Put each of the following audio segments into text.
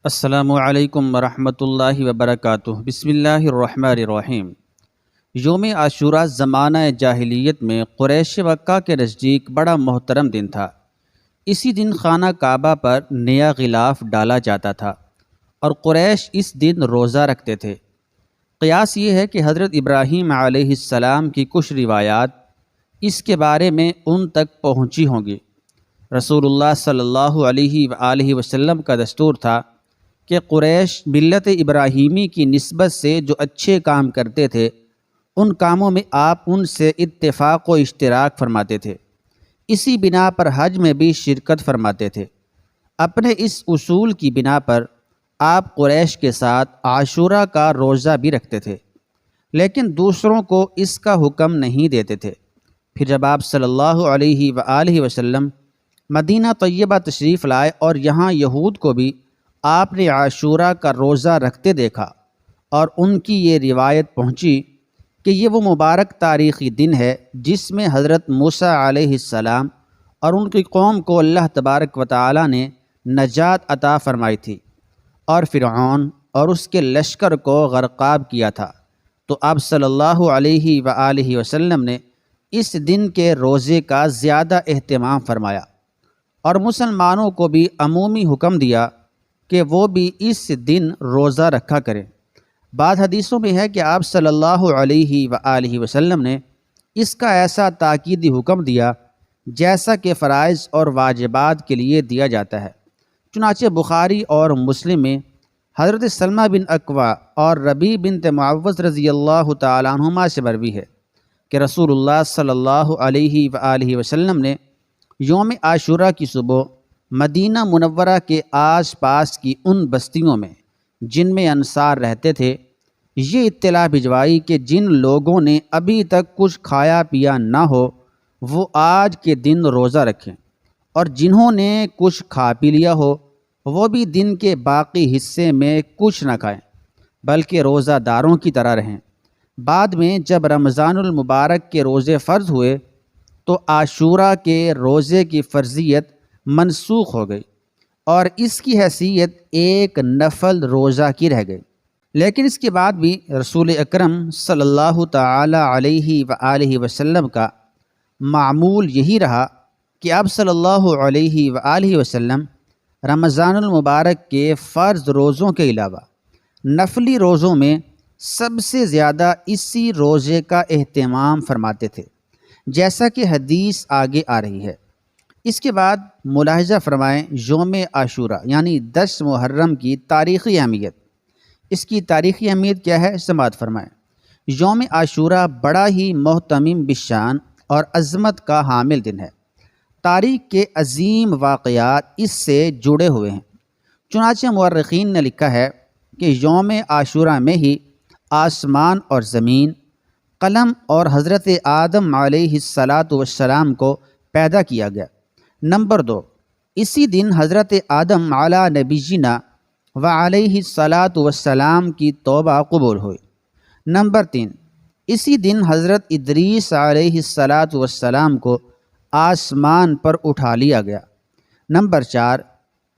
السلام علیکم ورحمۃ اللہ وبرکاتہ۔ بسم اللہ الرحمن الرحیم۔ یوم عاشوراء زمانہ جاہلیت میں قریش مکہ کے نزدیک بڑا محترم دن تھا۔ اسی دن خانہ کعبہ پر نیا غلاف ڈالا جاتا تھا اور قریش اس دن روزہ رکھتے تھے۔ قیاس یہ ہے کہ حضرت ابراہیم علیہ السلام کی کچھ روایات اس کے بارے میں ان تک پہنچی ہوں گی۔ رسول اللہ صلی اللہ علیہ وآلہ وسلم کا دستور تھا کہ قریش ملت ابراہیمی کی نسبت سے جو اچھے کام کرتے تھے ان کاموں میں آپ ان سے اتفاق و اشتراک فرماتے تھے۔ اسی بنا پر حج میں بھی شرکت فرماتے تھے۔ اپنے اس اصول کی بنا پر آپ قریش کے ساتھ عاشوراء کا روزہ بھی رکھتے تھے، لیکن دوسروں کو اس کا حکم نہیں دیتے تھے۔ پھر جب آپ صلی اللہ علیہ وآلہ وسلم مدینہ طیبہ تشریف لائے اور یہاں یہود کو بھی آپ نے عاشوراء کا روزہ رکھتے دیکھا اور ان کی یہ روایت پہنچی کہ یہ وہ مبارک تاریخی دن ہے جس میں حضرت موسیٰ علیہ السلام اور ان کی قوم کو اللہ تبارک و تعالی نے نجات عطا فرمائی تھی اور فرعون اور اس کے لشکر کو غرقاب کیا تھا۔ تو آپ صلی اللہ علیہ وآلہ وسلم نے اس دن کے روزے کا زیادہ اہتمام فرمایا اور مسلمانوں کو بھی عمومی حکم دیا کہ وہ بھی اس دن روزہ رکھا کریں۔ بعض حدیثوں میں ہے کہ آپ صلی اللہ علیہ وآلہ وسلم نے اس کا ایسا تاکیدی حکم دیا جیسا کہ فرائض اور واجبات کے لیے دیا جاتا ہے۔ چنانچہ بخاری اور مسلم میں حضرت سلمہ بن اکوع اور ربیع بنت معوذ رضی اللہ تعالیٰ عنہما سے مروی ہے کہ رسول اللہ صلی اللہ علیہ وآلہ وسلم نے یوم عاشوراء کی صبح مدینہ منورہ کے آس پاس کی ان بستیوں میں جن میں انصار رہتے تھے یہ اطلاع بھجوائی کہ جن لوگوں نے ابھی تک کچھ کھایا پیا نہ ہو وہ آج کے دن روزہ رکھیں، اور جنہوں نے کچھ کھا پی لیا ہو وہ بھی دن کے باقی حصے میں کچھ نہ کھائیں بلکہ روزہ داروں کی طرح رہیں۔ بعد میں جب رمضان المبارک کے روزے فرض ہوئے تو عاشوراء کے روزے کی فرضیت منسوخ ہو گئی اور اس کی حیثیت ایک نفل روزہ کی رہ گئی۔ لیکن اس کے بعد بھی رسول اکرم صلی اللہ تعالی علیہ وآلہ وسلم کا معمول یہی رہا کہ آپ صلی اللہ علیہ وآلہ وسلم رمضان المبارک کے فرض روزوں کے علاوہ نفلی روزوں میں سب سے زیادہ اسی روزے کا اہتمام فرماتے تھے، جیسا کہ حدیث آگے آ رہی ہے۔ اس کے بعد ملاحظہ فرمائیں یوم عاشوراء یعنی 10 محرم کی تاریخی اہمیت۔ اس کی تاریخی اہمیت کیا ہے سماعت فرمائیں۔ یوم عاشوراء بڑا ہی محتمم بالشان اور عظمت کا حامل دن ہے۔ تاریخ کے عظیم واقعات اس سے جڑے ہوئے ہیں۔ چنانچہ مورخین نے لکھا ہے کہ یوم عاشوراء میں ہی آسمان اور زمین، قلم اور حضرت آدم علیہ السلام کو پیدا کیا گیا۔ نمبر 2، اسی دن حضرت آدم علی نبینا و علیہ السلام کی توبہ قبول ہوئی۔ نمبر 3، اسی دن حضرت ادریس علیہ السلام کو آسمان پر اٹھا لیا گیا۔ نمبر 4،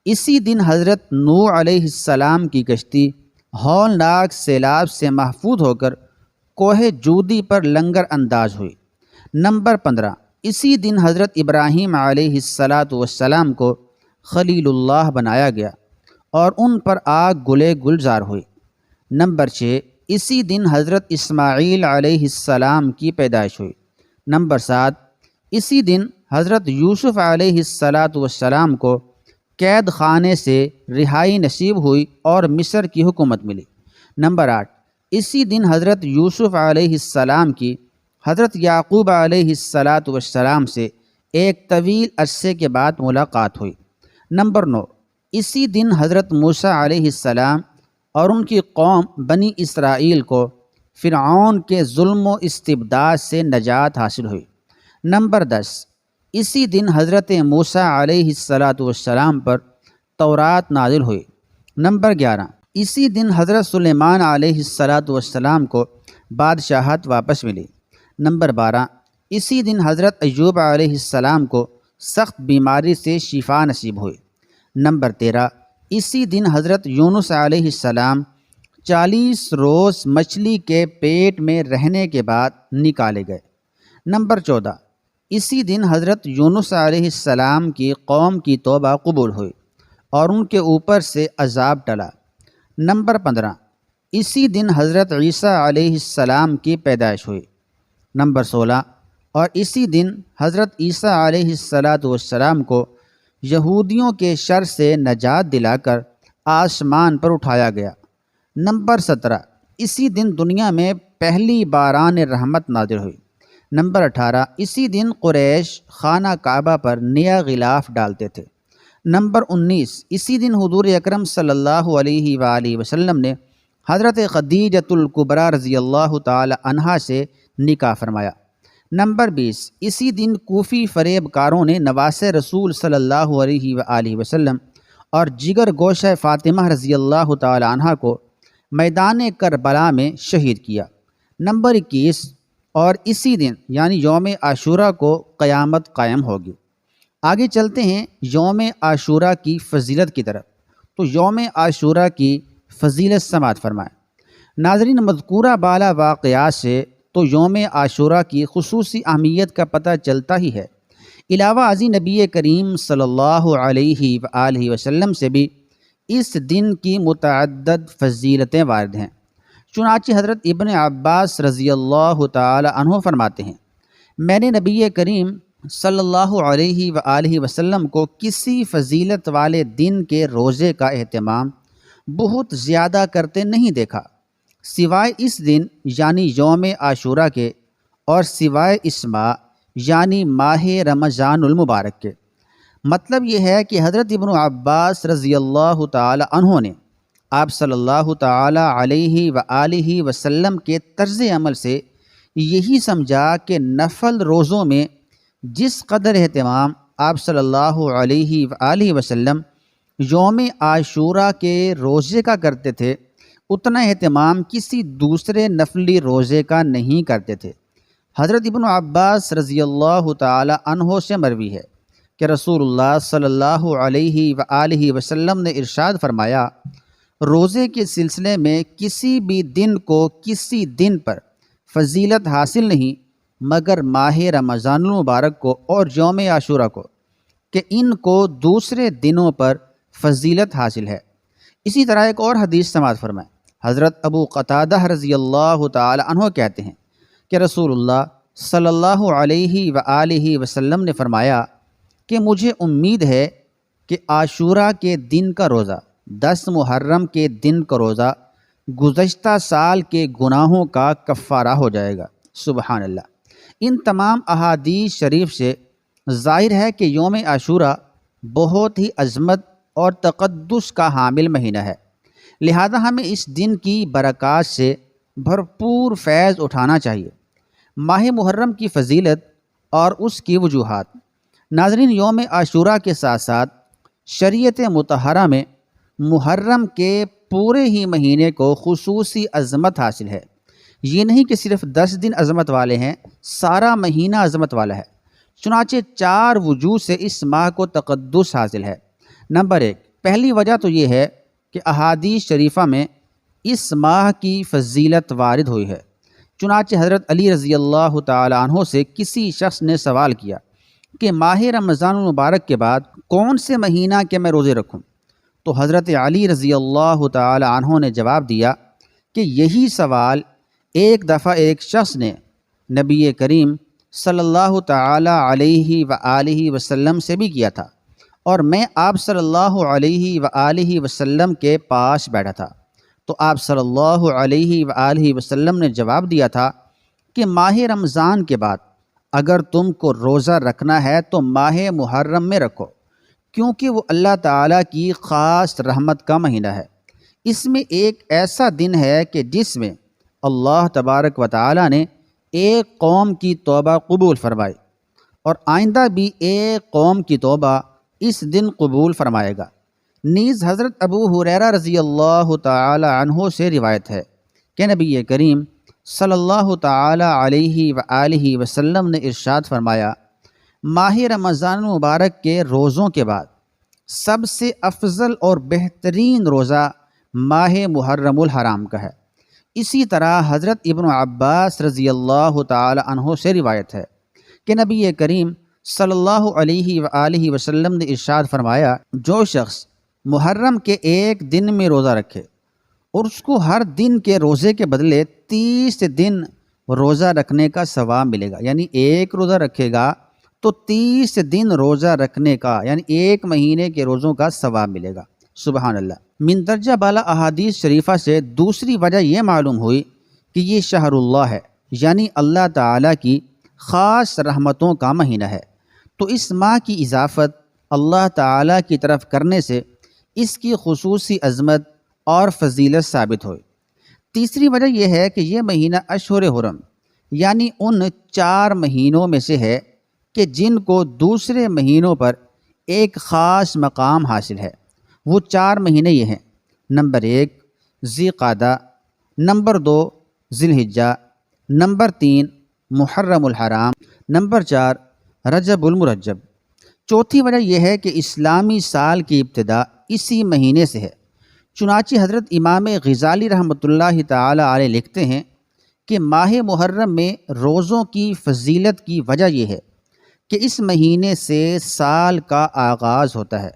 اسی دن حضرت نوح علیہ السلام کی کشتی ہولناک سیلاب سے محفوظ ہو کر کوہ جودی پر لنگر انداز ہوئی۔ نمبر 15، اسی دن حضرت ابراہیم علیہ السلام کو خلیل اللہ بنایا گیا اور ان پر آگ گلے گلزار ہوئی۔ نمبر 6، اسی دن حضرت اسماعیل علیہ السلام کی پیدائش ہوئی۔ نمبر 7، اسی دن حضرت یوسف علیہ السلام کو قید خانے سے رہائی نصیب ہوئی اور مصر کی حکومت ملی۔ نمبر 8، اسی دن حضرت یوسف علیہ السلام کی حضرت یعقوب علیہ السلام سے ایک طویل عرصے کے بعد ملاقات ہوئی۔ نمبر 9، اسی دن حضرت موسیٰ علیہ السلام اور ان کی قوم بنی اسرائیل کو فرعون کے ظلم و استبداد سے نجات حاصل ہوئی۔ نمبر 10، اسی دن حضرت موسیٰ علیہ السلام پر تورات نازل ہوئی۔ نمبر 11، اسی دن حضرت سلیمان علیہ السلام کو بادشاہت واپس ملی۔ نمبر 12، اسی دن حضرت ایوب علیہ السلام کو سخت بیماری سے شفا نصیب ہوئی۔ نمبر 13، اسی دن حضرت یونس علیہ السلام 40 روز مچھلی کے پیٹ میں رہنے کے بعد نکالے گئے۔ نمبر 14، اسی دن حضرت یونس علیہ السلام کی قوم کی توبہ قبول ہوئی اور ان کے اوپر سے عذاب ٹلا۔ نمبر 15، اسی دن حضرت عیسیٰ علیہ السلام کی پیدائش ہوئی۔ نمبر 16، اور اسی دن حضرت عیسیٰ علیہ السلام کو یہودیوں کے شر سے نجات دلا کر آسمان پر اٹھایا گیا۔ نمبر 17، اسی دن دنیا میں پہلی باران رحمت نازل ہوئی۔ نمبر 18، اسی دن قریش خانہ کعبہ پر نیا غلاف ڈالتے تھے۔ نمبر 19، اسی دن حضور اکرم صلی اللہ علیہ وآلہ وسلم نے حضرت خدیجۃ الکبریٰ رضی اللہ تعالی عنہا سے نکاح فرمایا۔ نمبر 20، اسی دن کوفی فریب کاروں نے نواسۂ رسول صلی اللہ علیہ وآلہ وسلم اور جگر گوشہ فاطمہ رضی اللہ تعالی عنہا کو میدان کربلا میں شہید کیا۔ نمبر 21، اور اسی دن یعنی یوم عاشوراء کو قیامت قائم ہوگی۔ آگے چلتے ہیں یوم عاشوراء کی فضیلت کی طرف۔ تو یوم عاشوراء کی فضیلت سماعت فرمائیں۔ ناظرین، مذکورہ بالا واقعات سے تو یوم عاشوراء کی خصوصی اہمیت کا پتہ چلتا ہی ہے۔ علاوہ ازیں نبی کریم صلی اللہ علیہ وآلہ وسلم سے بھی اس دن کی متعدد فضیلتیں وارد ہیں۔ چنانچہ حضرت ابن عباس رضی اللہ تعالی عنہ فرماتے ہیں، میں نے نبی کریم صلی اللہ علیہ وآلہ وسلم کو کسی فضیلت والے دن کے روزے کا اہتمام بہت زیادہ کرتے نہیں دیکھا سوائے اس دن یعنی یوم عاشوراء کے، اور سوائے اس ماہ یعنی ماہ رمضان المبارک کے۔ مطلب یہ ہے کہ حضرت ابن عباس رضی اللہ تعالی عنہ نے آپ صلی اللہ تعالی علیہ وآلہ وسلم کے طرز عمل سے یہی سمجھا کہ نفل روزوں میں جس قدر اہتمام آپ صلی اللہ علیہ وآلہ وسلم یوم عاشوراء کے روزے کا کرتے تھے، اتنا اہتمام کسی دوسرے نفلی روزے کا نہیں کرتے تھے۔ حضرت ابن عباس رضی اللہ تعالی عنہ سے مروی ہے کہ رسول اللہ صلی اللہ علیہ وآلہ وسلم نے ارشاد فرمایا، روزے کے سلسلے میں کسی بھی دن کو کسی دن پر فضیلت حاصل نہیں مگر ماہ رمضان المبارک کو اور یوم عاشوراء کو، کہ ان کو دوسرے دنوں پر فضیلت حاصل ہے۔ اسی طرح ایک اور حدیث سماعت فرمائیں۔ حضرت ابو قتادہ رضی اللہ تعالی عنہ کہتے ہیں کہ رسول اللہ صلی اللہ علیہ وآلہ وسلم نے فرمایا کہ مجھے امید ہے کہ عاشوراء کے دن کا روزہ، 10 محرم کے دن کا روزہ گزشتہ سال کے گناہوں کا کفارہ ہو جائے گا۔ سبحان اللہ۔ ان تمام احادیث شریف سے ظاہر ہے کہ یوم عاشوراء بہت ہی عظمت اور تقدس کا حامل مہینہ ہے، لہذا ہمیں اس دن کی برکات سے بھرپور فیض اٹھانا چاہیے۔ ماہ محرم کی فضیلت اور اس کی وجوہات۔ ناظرین، یوم عاشوراء کے ساتھ ساتھ شریعت مطہرہ میں محرم کے پورے ہی مہینے کو خصوصی عظمت حاصل ہے۔ یہ نہیں کہ صرف 10 دن عظمت والے ہیں، سارا مہینہ عظمت والا ہے۔ چنانچہ 4 وجوہ سے اس ماہ کو تقدس حاصل ہے۔ نمبر 1، پہلی وجہ تو یہ ہے کہ احادیث شریفہ میں اس ماہ کی فضیلت وارد ہوئی ہے۔ چنانچہ حضرت علی رضی اللہ تعالی عنہ سے کسی شخص نے سوال کیا کہ ماہ رمضان المبارک کے بعد کون سے مہینہ کے میں روزے رکھوں؟ تو حضرت علی رضی اللہ تعالی عنہ نے جواب دیا کہ یہی سوال ایک دفعہ ایک شخص نے نبی کریم صلی اللہ تعالی علیہ وآلہ وسلم سے بھی کیا تھا، اور میں آپ صلی اللہ علیہ وآلہ وسلم کے پاس بیٹھا تھا، تو آپ صلی اللہ علیہ وآلہ وسلم نے جواب دیا تھا کہ ماہ رمضان کے بعد اگر تم کو روزہ رکھنا ہے تو ماہ محرم میں رکھو، کیونکہ وہ اللہ تعالیٰ کی خاص رحمت کا مہینہ ہے۔ اس میں ایک ایسا دن ہے کہ جس میں اللہ تبارک و تعالیٰ نے ایک قوم کی توبہ قبول فرمائی، اور آئندہ بھی ایک قوم کی توبہ اس دن قبول فرمائے گا۔ نیز حضرت ابو ہریرہ رضی اللہ تعالی عنہ سے روایت ہے کہ نبی کریم صلی اللہ تعالی علیہ وآلہ وسلم نے ارشاد فرمایا، ماہ رمضان مبارک کے روزوں کے بعد سب سے افضل اور بہترین روزہ ماہ محرم الحرام کا ہے۔ اسی طرح حضرت ابن عباس رضی اللہ تعالی عنہ سے روایت ہے کہ نبی کریم صلی اللہ علیہ وآلہ وسلم نے ارشاد فرمایا، جو شخص محرم کے ایک دن میں روزہ رکھے اور اس کو ہر دن کے روزے کے بدلے 30 دن روزہ رکھنے کا ثواب ملے گا، یعنی ایک روزہ رکھے گا تو 30 دن روزہ رکھنے کا یعنی ایک مہینے کے روزوں کا ثواب ملے گا۔ سبحان اللہ۔ مندرجہ بالا احادیث شریفہ سے دوسری وجہ یہ معلوم ہوئی کہ یہ شہر اللہ ہے، یعنی اللہ تعالیٰ کی خاص رحمتوں کا مہینہ ہے، تو اس ماہ کی اضافت اللہ تعالیٰ کی طرف کرنے سے اس کی خصوصی عظمت اور فضیلت ثابت ہوئی۔ تیسری وجہ یہ ہے کہ یہ مہینہ اشہر حرم یعنی ان 4 مہینوں میں سے ہے کہ جن کو دوسرے مہینوں پر ایک خاص مقام حاصل ہے۔ وہ 4 مہینے یہ ہیں: نمبر 1 ذی قعدہ، نمبر 2 ذی الحجہ، نمبر 3 محرم الحرام، نمبر 4 رجب المرجب۔ چوتھی وجہ یہ ہے کہ اسلامی سال کی ابتدا اسی مہینے سے ہے، چنانچہ حضرت امام غزالی رحمۃ اللہ تعالی علیہ لکھتے ہیں کہ ماہ محرم میں روزوں کی فضیلت کی وجہ یہ ہے کہ اس مہینے سے سال کا آغاز ہوتا ہے،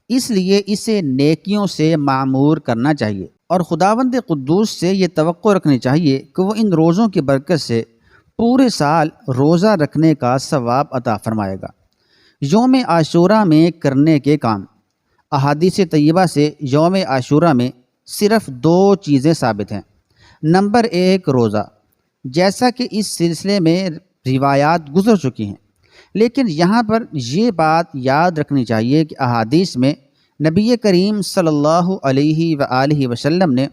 اس لیے اسے نیکیوں سے معمور کرنا چاہیے، اور خداوند قدوس سے یہ توقع رکھنی چاہیے کہ وہ ان روزوں کی برکت سے پورے سال روزہ رکھنے کا ثواب عطا فرمائے گا۔ یوم عاشورہ میں کرنے کے کام۔ احادیث طیبہ سے یوم عاشورہ میں صرف 2 چیزیں ثابت ہیں۔ نمبر 1 روزہ، جیسا کہ اس سلسلے میں روایات گزر چکی ہیں، لیکن یہاں پر یہ بات یاد رکھنی چاہیے کہ احادیث میں نبی کریم صلی اللہ علیہ وآلہ وسلم نے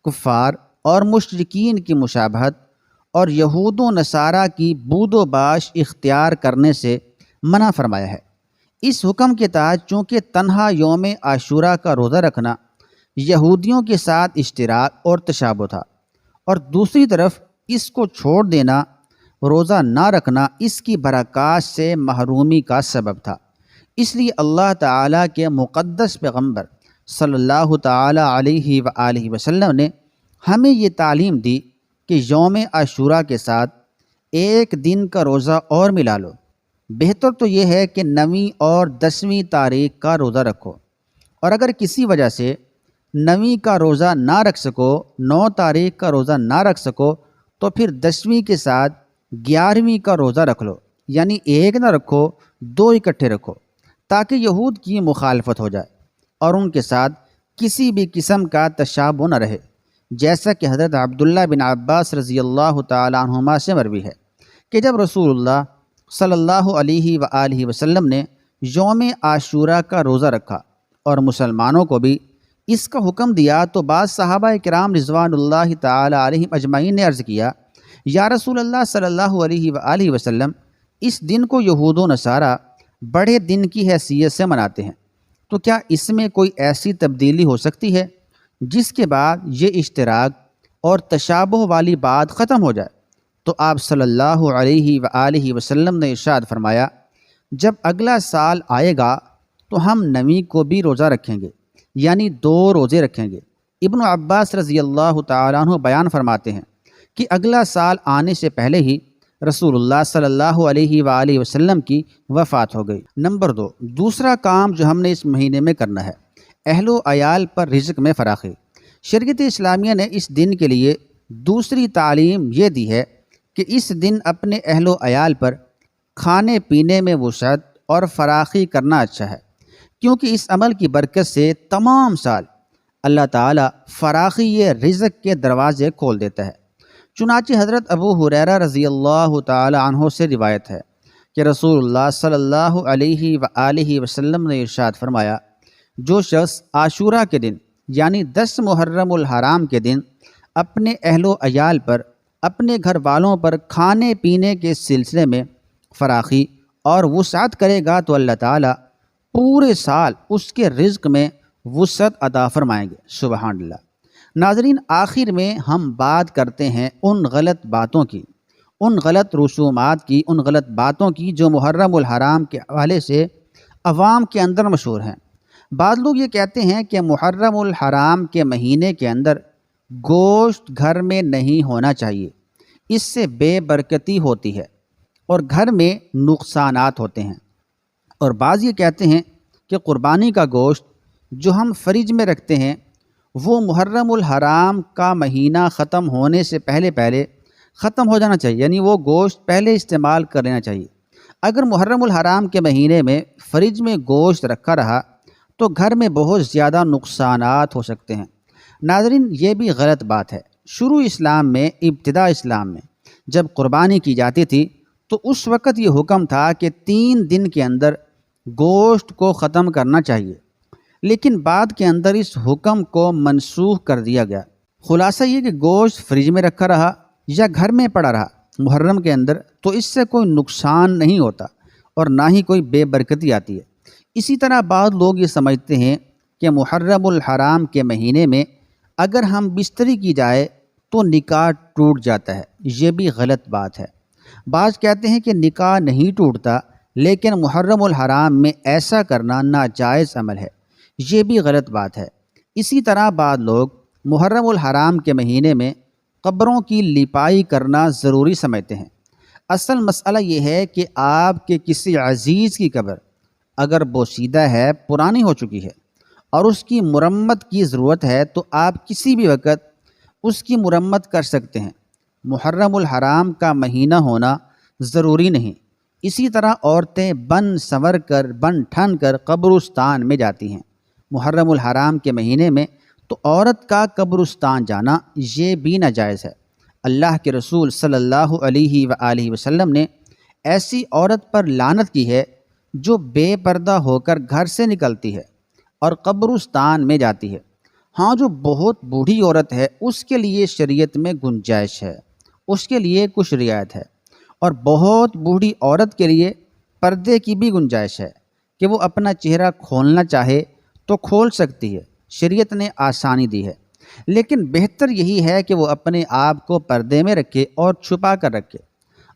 کفار اور مشرکین کی مشابہت اور یہود و نصارہ کی بود و باش اختیار کرنے سے منع فرمایا ہے۔ اس حکم کے تحت چونکہ تنہا یوم عاشورہ کا روزہ رکھنا یہودیوں کے ساتھ اشتراک اور تشابہ تھا، اور دوسری طرف اس کو چھوڑ دینا، روزہ نہ رکھنا، اس کی برکات سے محرومی کا سبب تھا، اس لیے اللہ تعالیٰ کے مقدس پیغمبر صلی اللہ تعالیٰ علیہ وآلہ وسلم نے ہمیں یہ تعلیم دی کہ یوم عاشورہ کے ساتھ ایک دن کا روزہ اور ملا لو۔ بہتر تو یہ ہے کہ 9ویں اور 10ویں تاریخ کا روزہ رکھو، اور اگر کسی وجہ سے 9ویں کا روزہ نہ رکھ سکو، 9 تاریخ کا روزہ نہ رکھ سکو، تو پھر 10ویں کے ساتھ 11ویں کا روزہ رکھ لو، یعنی ایک نہ رکھو، 2 اکٹھے رکھو، تاکہ یہود کی مخالفت ہو جائے اور ان کے ساتھ کسی بھی قسم کا تشابہ نہ رہے، جیسا کہ حضرت عبداللہ بن عباس رضی اللہ تعالی عنہما سے مروی ہے کہ جب رسول اللہ صلی اللہ علیہ وآلہ وسلم نے یوم عاشورہ کا روزہ رکھا اور مسلمانوں کو بھی اس کا حکم دیا، تو بعض صحابہ کرام رضوان اللہ تعالی علیہم اجمعین نے عرض کیا، یا رسول اللہ صلی اللہ علیہ وآلہ وسلم، اس دن کو یہود و نصارہ بڑے دن کی حیثیت سے مناتے ہیں، تو کیا اس میں کوئی ایسی تبدیلی ہو سکتی ہے جس کے بعد یہ اشتراک اور تشابہ والی بات ختم ہو جائے؟ تو آپ صلی اللہ علیہ وآلہ وسلم نے ارشاد فرمایا، جب اگلا سال آئے گا تو ہم 9ویں کو بھی روزہ رکھیں گے، یعنی 2 روزے رکھیں گے۔ ابن عباس رضی اللہ تعالیٰ عنہ بیان فرماتے ہیں کہ اگلا سال آنے سے پہلے ہی رسول اللہ صلی اللہ علیہ وآلہ وسلم کی وفات ہو گئی۔ نمبر 2 دوسرا کام جو ہم نے اس مہینے میں کرنا ہے، اہل و عیال پر رزق میں فراخی۔ شریعت اسلامیہ نے اس دن کے لیے دوسری تعلیم یہ دی ہے کہ اس دن اپنے اہل و عیال پر کھانے پینے میں وسعت اور فراخی کرنا اچھا ہے، کیونکہ اس عمل کی برکت سے تمام سال اللہ تعالیٰ فراخی رزق کے دروازے کھول دیتا ہے۔ چنانچہ حضرت ابو ہریرہ رضی اللہ تعالی عنہ سے روایت ہے کہ رسول اللہ صلی اللہ علیہ وآلہ وسلم نے ارشاد فرمایا، جو شخص عاشورہ کے دن یعنی 10 محرم الحرام کے دن اپنے اہل و عیال پر، اپنے گھر والوں پر کھانے پینے کے سلسلے میں فراخی اور وسعت کرے گا تو اللہ تعالیٰ پورے سال اس کے رزق میں وسعت عطا فرمائیں گے۔ سبحان اللہ۔ ناظرین، آخر میں ہم بات کرتے ہیں ان غلط باتوں کی، ان غلط رسومات کی، ان غلط باتوں کی جو محرم الحرام کے حوالے سے عوام کے اندر مشہور ہیں، بعض لوگ یہ کہتے ہیں کہ محرم الحرام کے مہینے کے اندر گوشت گھر میں نہیں ہونا چاہیے، اس سے بے برکتی ہوتی ہے اور گھر میں نقصانات ہوتے ہیں۔ اور بعض یہ کہتے ہیں کہ قربانی کا گوشت جو ہم فریج میں رکھتے ہیں وہ محرم الحرام کا مہینہ ختم ہونے سے پہلے ختم ہو جانا چاہیے، یعنی وہ گوشت پہلے استعمال کر لینا چاہیے۔ اگر محرم الحرام کے مہینے میں فریج میں گوشت رکھا رہا تو گھر میں بہت زیادہ نقصانات ہو سکتے ہیں۔ ناظرین، یہ بھی غلط بات ہے۔ شروع اسلام میں، ابتدا اسلام میں جب قربانی کی جاتی تھی تو اس وقت یہ حکم تھا کہ 3 دن کے اندر گوشت کو ختم کرنا چاہیے، لیکن بعد کے اندر اس حکم کو منسوخ کر دیا گیا۔ خلاصہ یہ کہ گوشت فریج میں رکھا رہا یا گھر میں پڑا رہا محرم کے اندر تو اس سے کوئی نقصان نہیں ہوتا اور نہ ہی کوئی بے برکتی آتی ہے۔ اسی طرح بعض لوگ یہ سمجھتے ہیں کہ محرم الحرام کے مہینے میں اگر ہم بستری کی جائے تو نکاح ٹوٹ جاتا ہے، یہ بھی غلط بات ہے۔ بعض کہتے ہیں کہ نکاح نہیں ٹوٹتا، لیکن محرم الحرام میں ایسا کرنا ناجائز عمل ہے، یہ بھی غلط بات ہے۔ اسی طرح بعض لوگ محرم الحرام کے مہینے میں قبروں کی لپائی کرنا ضروری سمجھتے ہیں۔ اصل مسئلہ یہ ہے کہ آپ کے کسی عزیز کی قبر اگر بوسیدہ ہے، پرانی ہو چکی ہے اور اس کی مرمت کی ضرورت ہے تو آپ کسی بھی وقت اس کی مرمت کر سکتے ہیں۔ محرم الحرام کا مہینہ ہونا ضروری نہیں۔ اسی طرح عورتیں بن سنور کر، بن ٹھن کر قبرستان میں جاتی ہیں محرم الحرام کے مہینے میں، تو عورت کا قبرستان جانا یہ بھی ناجائز ہے۔ اللہ کے رسول صلی اللہ علیہ وآلہ وسلم نے ایسی عورت پر لعنت کی ہے جو بے پردہ ہو کر گھر سے نکلتی ہے اور قبرستان میں جاتی ہے۔ ہاں، جو بہت بوڑھی عورت ہے اس کے لیے شریعت میں گنجائش ہے، اس کے لیے کچھ رعایت ہے، اور بہت بوڑھی عورت کے لیے پردے کی بھی گنجائش ہے کہ وہ اپنا چہرہ کھولنا چاہے تو کھول سکتی ہے، شریعت نے آسانی دی ہے۔ لیکن بہتر یہی ہے کہ وہ اپنے آپ کو پردے میں رکھے اور چھپا کر رکھے۔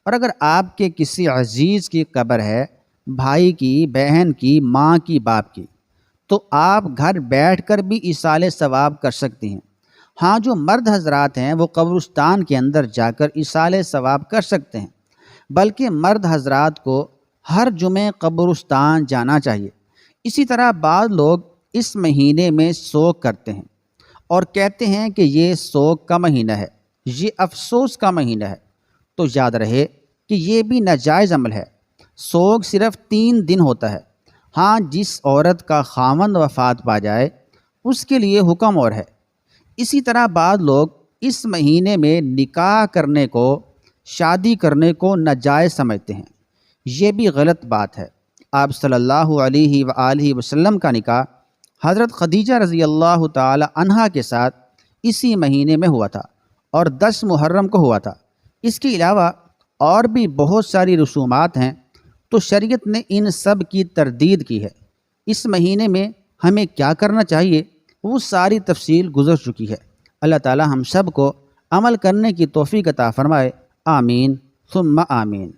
اور اگر آپ کے کسی عزیز کی قبر ہے، بھائی کی، بہن کی، ماں کی، باپ کی، تو آپ گھر بیٹھ کر بھی ایصال ثواب کر سکتی ہیں۔ ہاں، جو مرد حضرات ہیں وہ قبرستان کے اندر جا کر ایصال ثواب کر سکتے ہیں، بلکہ مرد حضرات کو ہر جمعے قبرستان جانا چاہیے۔ اسی طرح بعض لوگ اس مہینے میں سوگ کرتے ہیں اور کہتے ہیں کہ یہ سوگ کا مہینہ ہے، یہ افسوس کا مہینہ ہے، تو یاد رہے کہ یہ بھی ناجائز عمل ہے۔ سوگ صرف 3 دن ہوتا ہے۔ ہاں، جس عورت کا خاوند وفات پا جائے اس کے لیے حکم اور ہے۔ اسی طرح بعض لوگ اس مہینے میں نکاح کرنے کو، شادی کرنے کو ناجائز سمجھتے ہیں، یہ بھی غلط بات ہے۔ آپ صلی اللہ علیہ وآلہ وسلم کا نکاح حضرت خدیجہ رضی اللہ تعالی عنہا کے ساتھ اسی مہینے میں ہوا تھا اور 10 محرم کو ہوا تھا۔ اس کے علاوہ اور بھی بہت ساری رسومات ہیں، تو شریعت نے ان سب کی تردید کی ہے۔ اس مہینے میں ہمیں کیا کرنا چاہیے وہ ساری تفصیل گزر چکی ہے۔ اللہ تعالی ہم سب کو عمل کرنے کی توفیق عطا فرمائے، آمین ثم آمین۔